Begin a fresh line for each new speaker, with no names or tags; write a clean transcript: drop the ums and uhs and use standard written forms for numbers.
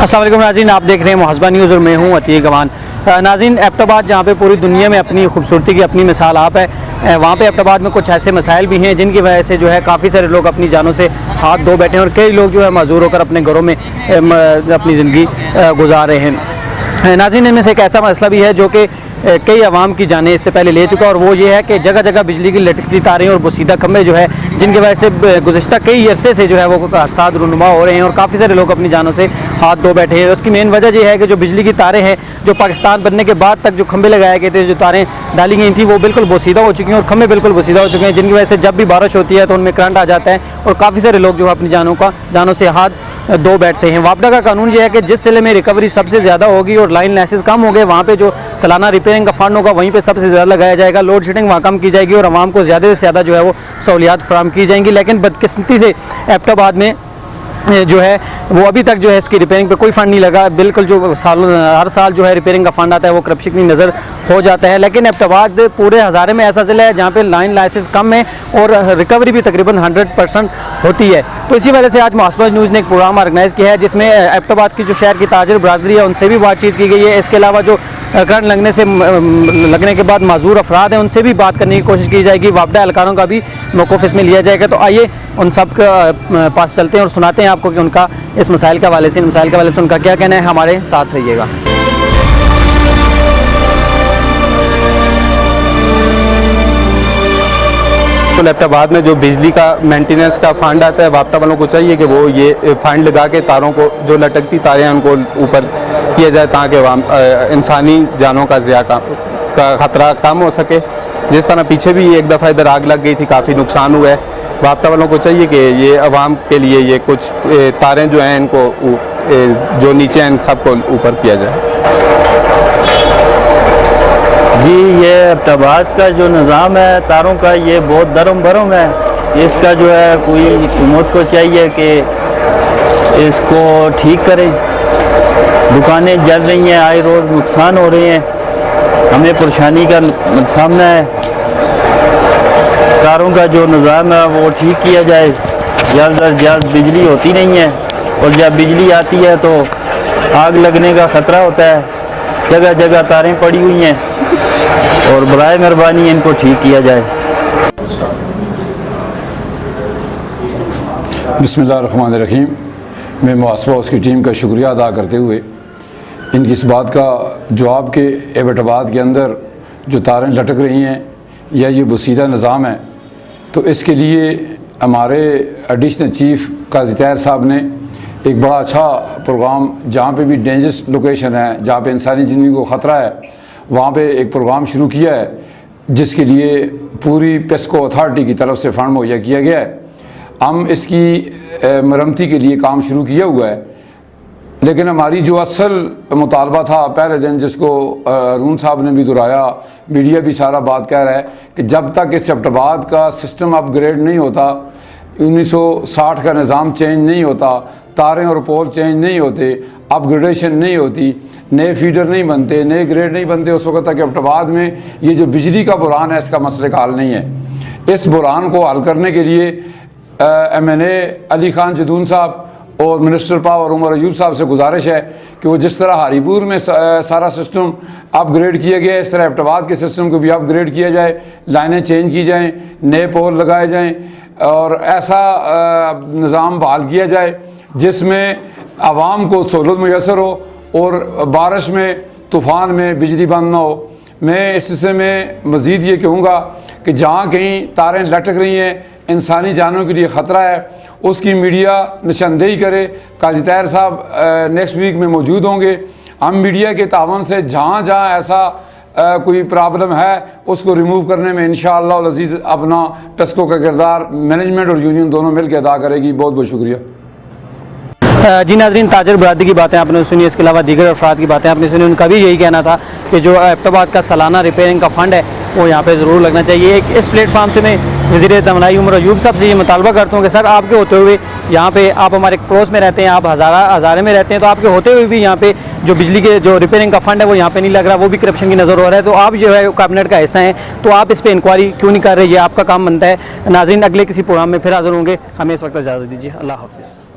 अस्सलाम वालेकुम नाज़रीन, आप देख रहे हैं मुहज़्ज़बा न्यूज़ और मैं हूं अतीक गवान। नाज़रीन, एबटाबाद जहां पे पूरी दुनिया में अपनी खूबसूरती की अपनी मिसाल आप है, वहाँ पे एबटाबाद में कुछ ऐसे मसाइल भी हैं जिनकी वजह से जो है काफ़ी सारे लोग अपनी जानों से हाथ धो बैठे हैं और कई लोग जो है मजबूर होकर अपने घरों में अपनी ज़िंदगी गुजार रहे हैं। नाज़रीन, इनमें से एक ऐसा मसला भी है जो कि कई अवाम की जानें इससे पहले ले चुका, और वो ये है कि जगह जगह बिजली की लटकती तारें और बोसीदा खंभे जो है जिनकी वजह से गुज़िश्ता कई अरसे से जो है वो हादसात रुनुमा हो रहे हैं और काफ़ी सारे लोग अपनी जानों से हाथ धो बैठे हैं। उसकी मेन वजह ये है कि जो बिजली की तारें हैं, जो पाकिस्तान बनने के बाद तक जो खंभे लगाए गए थे, जो तारें डाली गई थी, वो बिल्कुल बोसीदा हो चुकी हैं और खंभे बिल्कुल बोसीदा हो चुके हैं, जिनकी वजह से जब भी बारिश होती है तो उनमें करंट आ जाता है और काफ़ी सारे लोग जो है अपनी जानों से हाथ धो बैठते हैं। वापडा का कानून ये है कि जिस जिले में रिकवरी सबसे ज़्यादा होगी और लाइन लाइसेंस कम हो गए, वहाँ पर जो सालाना रिपेयरिंग का फंड होगा वहीं पे सबसे ज़्यादा लगाया जाएगा। लोड शेडिंग वहाँ कम की जाएगी और आवाम को ज़्यादा से ज़्यादा जो है वो सहूलियात फराहम की जाएंगी। लेकिन बदकिस्मती से एबटाबाद में जो है वो अभी तक जो है इसकी रिपेयरिंग पे कोई फ़ंड नहीं लगा। बिल्कुल जो हर साल जो है रिपेयरिंग का फ़ंड आता है वो करप्शन की नज़र हो जाता है। लेकिन एबटाबाद पूरे हज़ारे में ऐसा ज़िला है जहाँ पे लाइन लाइसेंस कम है और रिकवरी भी तकरीबन 100% होती है। तो इसी वजह से आज मुहज़्ज़बा न्यूज़ ने एक प्रोग्राम ऑर्गेनाइज़ किया है जिसमें एबटाबाद की जो शहर की ताजिर बरादरी है उनसे भी बातचीत की गई है। इसके अलावा जो करंट लगने के बाद माजूर अफराद हैं उनसे भी बात करने की कोशिश की जाएगी। वापडा एहलकारों का भी मौक़िफ़ इसमें लिया जाएगा। तो आइए उन सब के पास चलते हैं और सुनाते हैं आपको कि उनका इस मसाइल के हवाले से उनका क्या कहना है। हमारे साथ रहिएगा।
तो एबटाबाद में जो बिजली का मेंटेनेंस का फंड आता है, वापडा वालों को चाहिए कि वो ये फंड लगा के तारों को, जो लटकती तारें हैं उनको ऊपर किया जाए ताकि इंसानी जानों का ज़िया का ख़तरा कम हो सके। जिस तरह पीछे भी एक दफ़ा इधर आग लग गई थी, काफ़ी नुकसान हुआ है। वापडा वालों को चाहिए कि ये आवाम के लिए ये कुछ तारें जो हैं इनको जो नीचे हैं सबको ऊपर किया जाए।
जी, ये एबटाबाद का जो निज़ाम है तारों का, ये बहुत दरम बरम है। इसका जो है कोई हुकूमत को चाहिए कि इसको ठीक करे। दुकानें जल रही हैं, आए रोज़ नुकसान हो रहे हैं, हमें परेशानी का सामना है। तारों का जो निज़ाम है वो ठीक किया जाए। जल्द अज जल्द बिजली होती नहीं है और जब बिजली आती है तो आग लगने का ख़तरा होता है। जगह जगह तारें पड़ी हुई हैं और बराए मेहरबानी इनको ठीक किया जाए।
बिस्मिल्लाहिर्रहमानिर्रहीम। मैं मुहस्सबा उसकी टीम का शुक्रिया अदा करते हुए इनकी इस बात का जवाब कि एबटाबाद के अंदर जो तारें लटक रही हैं या ये बोसीदा निज़ाम है, तो इसके लिए हमारे एडिशनल चीफ़ काज़ी ताहिर साहब ने एक बड़ा अच्छा प्रोग्राम, जहाँ पे भी डेंजरस लोकेशन है, जहाँ पे इंसानी ज़िंदगी को ख़तरा है, वहाँ पे एक प्रोग्राम शुरू किया है जिसके लिए पूरी पेस्को अथॉरिटी की तरफ से फ़ंड मुहैया किया गया है। हम इसकी मरम्मती के लिए काम शुरू किया हुआ है। लेकिन हमारी जो असल मुतालबा था पहले दिन, जिसको अरुण साहब ने भी दोहराया, मीडिया भी सारा बात कह रहा है कि जब तक इस एबटाबाद का सिस्टम अपग्रेड नहीं होता, 1960 का निज़ाम चेंज नहीं होता, तारें और पोल चेंज नहीं होते, अपग्रेडेशन नहीं होती, नए फीडर नहीं बनते, नए ग्रेड नहीं बनते, उस वक्त तक एबटाबाद में ये जो बिजली का बुरान है इसका मसले का हल नहीं है। इस बुरान को हल करने के लिए MNA अली खान जदून साहब और मिनिस्टर पावर उमर अयूब साहब से गुजारिश है कि वो जिस तरह हारीपुर में सारा सिस्टम अपग्रेड किया गया है, इस तरह एबटाबाद के सिस्टम को भी अपग्रेड किया जाए, लाइनें चेंज की जाएँ, नए पोल लगाए जाएँ और ऐसा निज़ाम बहाल किया जाए जिसमें आवाम को सहूलत मैसर हो और बारिश में, तूफ़ान में बिजली बंद ना हो। मैं इस हिस्से में मज़ीद ये कहूँगा कि जहाँ कहीं तारें लटक रही हैं, इंसानी जानों के लिए ख़तरा है, उसकी मीडिया निशानदेही करे। काज़ी ताहिर साहब नेक्स्ट वीक में मौजूद होंगे। हम मीडिया के तावन से जहाँ जहाँ ऐसा कोई प्रॉब्लम है उसको रिमूव करने में इंशाअल्लाह अज़ीज़ अपना पेस्को का किरदार मैनेजमेंट और यूनियन दोनों मिल के अदा करेगी। बहुत बहुत शुक्रिया।
जी नाज़रीन, ताजर बरादरी की बातें आपने सुनी, इसके अलावा दीगर अफराद की बातें आपने सुनी। उनका भी यही कहना था कि जो एबटाबाद का सालाना रिपेयरिंग का फ़ंड है वो यहाँ पे ज़रूर लगना चाहिए। इस प्लेटफार्म से मैं वज़ीर तमन्नाई उमर अयूब साहब से ये मुतालबा करता हूँ कि सर, आपके होते हुए यहाँ पे, आप हमारे पड़ोस में रहते हैं, आप हज़ारे में रहते हैं, तो आपके होते हुए भी यहाँ पे जो बिजली के जो रिपेयरिंग का फ़ंड है वो यहाँ पे नहीं लग रहा, वो भी करप्शन की नज़र हो रहा है। तो आप जो है कैबिनेट का हिस्सा हैं, तो आप इस पर इंक्वायरी क्यों नहीं कर रहे? ये आपका काम बनता है। नाज़रीन, अगले किसी प्रोग्राम में फिर हाज़िर होंगे। हमें इस वक्त इजाज़त दीजिए। अल्लाह हाफ़िज़।